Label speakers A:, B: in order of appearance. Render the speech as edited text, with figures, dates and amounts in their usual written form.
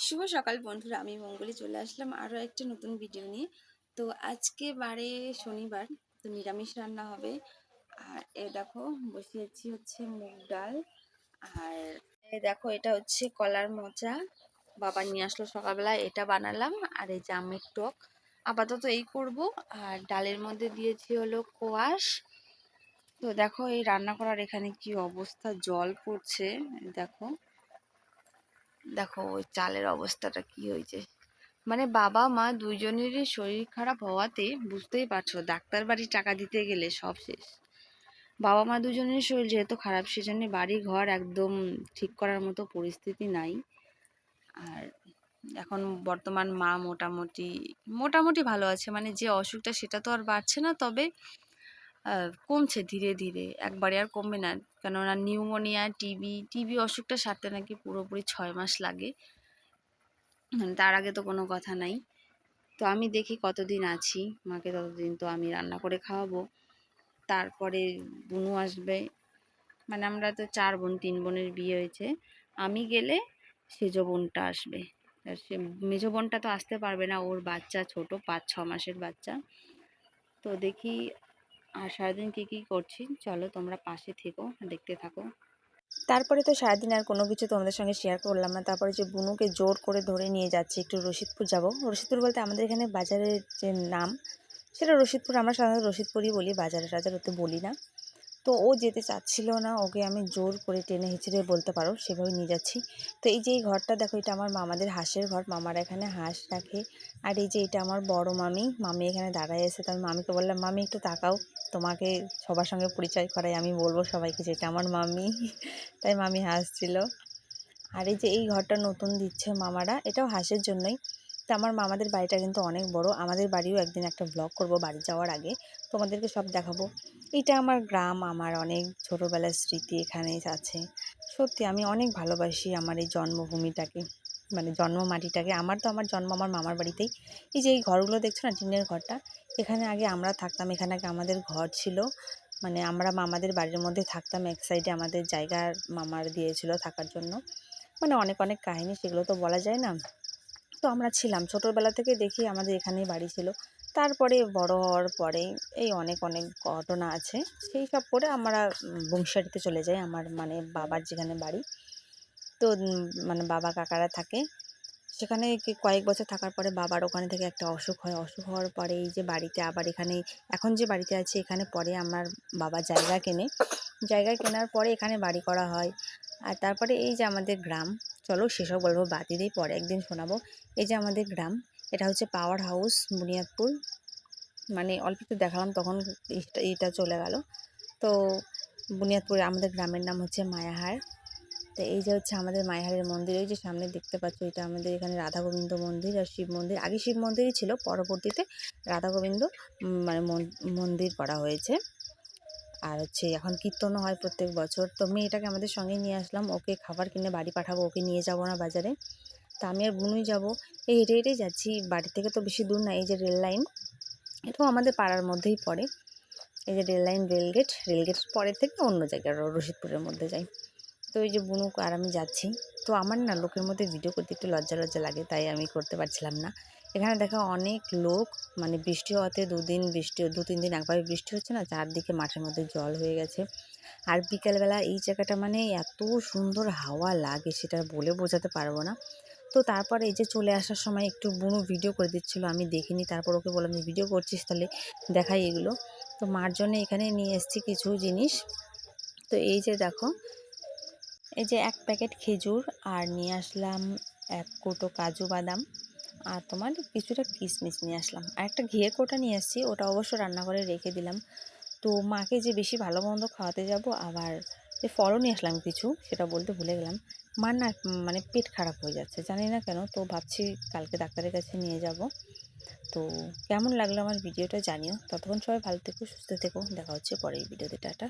A: শুভ সকাল বন্ধুরা, আমি মঙ্গলি চলে আসলাম আরও একটা নতুন ভিডিও নিয়ে। তো আজকে বারে শনিবার, তো নিরামিষ রান্না হবে। আর এ দেখো বসিয়েছি হচ্ছে মুগ ডাল। আর এ দেখো এটা হচ্ছে কলার মোচা, বাবা নিয়ে আসলো সকালবেলা, এটা বানালাম। আর এই যে আমের টক, আপাতত এই করব। আর ডালের মধ্যে দিয়েছি হলো কোয়াশ। তো দেখো এই রান্না করার এখানে কি অবস্থা, জল পড়ছে। দেখো দেখো ওই চালের অবস্থাটা কি হয়েছে। মানে বাবা মা দুইজনেরই শরীর খারাপ হওয়াতে বুঝতেই পারছো, ডাক্তার বাড়ি টাকা দিতে গেলে সব শেষ। বাবা মা দুজনের শরীর যেহেতু খারাপ, সেজন্য বাড়ি ঘর একদম ঠিক করার মতো পরিস্থিতি নাই। আর এখন বর্তমান মা মোটামুটি মোটামুটি ভালো আছে, মানে যে অসুখটা সেটা তো আর বাড়ছে না, তবে কমছে ধীরে ধীরে, একবারে আর কমবে না। কেননা নিউমোনিয়া, টিবি অসুখটা সারতে নাকি পুরোপুরি 6 মাস লাগে। তার আগে তো কোনো কথা নাই। তো আমি দেখি কতদিন আছি, মাকে ততদিন তো আমি রান্না করে খাওয়াবো। তারপরে বুনু আসবে, মানে আমরা তো 4 বোন, 3 বোনের বিয়ে হয়েছে। আমি গেলে সেজ বোনটা আসবে। আর সে মেজ বোনটা তো আসতে পারবে না, ওর বাচ্চা ছোট, 5-6 মাসের বাচ্চা। তো দেখি আর সারাদিন কী কী করছি, চলো তোমরা পাশে থেকো, দেখতে থাকো। তারপরে তো সারাদিন আর কোনো কিছু তোমাদের সঙ্গে শেয়ার করলাম না। তারপরে যে বুনুকে জোর করে ধরে নিয়ে যাচ্ছি, একটু রশিদপুর যাব। রশিদপুর বলতে আমাদের এখানে বাজারের যে নাম সেটা রশিদপুর, আমরা সাধারণত রশিদপুরই বলি, বাজারে টাজার ওতে বলি না। তো ও যেতে চাচ্ছিল না, ওকে আমি জোর করে টেনে হিচড়ে বলতে পারো সেভাবে নিয়ে যাচ্ছি। তো এই যে এই ঘরটা দেখো, এটা আমার মামাদের হাঁসের ঘর, মামারা এখানে হাঁস রাখে। আর এই যে এটা আমার বড় মামি, মামি এখানে দাঁড়ায় আছে। তো আমি মামিকে বললাম, মামি একটু তাকাও, তোমাকে সবার সঙ্গে পরিচয় করাই, আমি বলবো সবাইকে যে এটা আমার মামি। তাই মামি হাসছিল। আর এই যে এই ঘরটা নতুন দিচ্ছে মামারা, এটাও হাঁসের জন্যই। তো আমার মামাদের বাড়িটা কিন্তু অনেক বড়, আমাদের বাড়িও একদিন একটা ব্লগ করব বাড়ি যাওয়ার আগে, তোমাদেরকে সব দেখাবো। এটা আমার গ্রাম, আমার অনেক ছোটোবেলার স্মৃতি এখানেই আছে। সত্যি আমি অনেক ভালোবাসি আমার এই জন্মভূমিটাকে, মানে জন্ম মাটিটাকে। আমার তো আমার জন্ম আমার মামার বাড়িতেই। এই যে এই ঘরগুলো দেখছো না, টিনের ঘরটা, এখানে আগে আমরা থাকতাম, এখানে আগে আমাদের ঘর ছিল। মানে আমরা মামাদের বাড়ির মধ্যে থাকতাম, এক সাইডে আমাদের জায়গার মামার দিয়েছিল থাকার জন্য। মানে অনেক অনেক কাহিনী, সেগুলো তো বলা যায় না। তো আমরা ছিলাম ছোটোবেলা থেকে, দেখি আমাদের এখানেই বাড়ি ছিল। তারপরে বড় হওয়ার পরে এই অনেক অনেক ঘটনা আছে, সেই সব করে আমরা বংশারিতে চলে যাই, আমার মানে বাবার যেখানে বাড়ি। তো মানে বাবা কাকারা থাকে সেখানে। কয়েক বছর থাকার পরে বাবার ওখানে থেকে একটা অসুখ হয়, অসুখ হওয়ার পরে এই যে বাড়িতে আবার এখানে, এখন যে বাড়িতে আছে এখানে পরে আমার বাবা জায়গা কেনে। জায়গা কেনার পরে এখানে বাড়ি করা হয়। আর তারপরে এই যে আমাদের গ্রাম, চলো সেসব গল্প বাদ দিয়েই পরে একদিন শোনাবো। এই যে আমাদের গ্রাম, এটা হচ্ছে পাওয়ার হাউস বুনিয়াদপুর। মানে অল্প একটু দেখালাম, তখন এইটা চলে গেল। তো বুনিয়াদপুরে আমাদের গ্রামের নাম হচ্ছে মায়াহার। তো এই যে হচ্ছে আমাদের মায়াহারের মন্দির, এই যে সামনে দেখতে পাচ্ছ, এটা আমাদের এখানে রাধা গোবিন্দ মন্দির আর শিব মন্দির। আগে শিব মন্দিরই ছিল, পরবর্তীতে রাধা গোবিন্দ মানে মন্দির করা হয়েছে। আর হচ্ছে এখন কীর্তনও হয় প্রত্যেক বছর। তো মেয়েটাকে আমাদের সঙ্গে নিয়ে আসলাম, ওকে খাবার কিনে বাড়ি পাঠাবো, ওকে নিয়ে যাব না বাজারে। তা আমি আর বুনুই যাব। এই হেঁটে হেঁটেই যাচ্ছি, বাড়ি থেকে তো বেশি দূর না। এই যে রেল লাইন, এটাও আমাদের পাড়ার মধ্যেই পড়ে। এই যে রেল লাইন, রেলগেট পরের থেকে অন্য জায়গায় রশিদপুরের মধ্যে যাই। তো এই যে বুনু আর আমি যাচ্ছি। তো আমার না লোকের মধ্যে ভিডিও করতে একটু লজ্জা লজ্জা লাগে, তাই আমি করতে পারছিলাম না। এখানে দেখা অনেক লোক, মানে বৃষ্টি হওয়াতে 2 দিন বৃষ্টি, 2-3 দিন একবারে বৃষ্টি হচ্ছে না, চারদিকে মাঠের মধ্যে জল হয়ে গেছে। আর বিকালবেলা এই জায়গাটা মানে এত সুন্দর হাওয়া লাগে, সেটা বলে বোঝাতে পারবো না। তো তারপরে এই যে চলে আসার সময় একটু বুনু ভিডিও করে দিচ্ছিলো, আমি দেখিনি। তারপর ওকে বললাম যে ভিডিও করছিস তাহলে দেখাই এগুলো। তো মার জন্য এখানে নিয়ে এসেছি কিছু জিনিস। তো এই যে দেখো, এই যে 1 প্যাকেট খেজুর, আর নিয়ে আসলাম 1 কৌটো কাজু বাদাম, আর তোমার কিছুটা কিশমিশ নিয়ে আসলাম। আর একটা ঘিয়ের কৌটা নিয়ে আসছি, ওটা অবশ্য রান্নাঘরে রেখে দিলাম। তো মাকে যে বেশি ভালো মন্দ খাওয়াতে যাব, আবার যে ফলও নিয়ে আসলাম কিছু, সেটা বলতে ভুলে গেলাম। মার না মানে পেট খারাপ হয়ে যাচ্ছে, জানি না কেন। তো ভাবছি কালকে ডাক্তারের কাছে নিয়ে যাব। তো কেমন লাগলো আমার ভিডিওটা জানিও। ততক্ষণ সবাই ভালো থেকো, সুস্থ থেকো, দেখা হচ্ছে পরের ভিডিওতে। টাটা।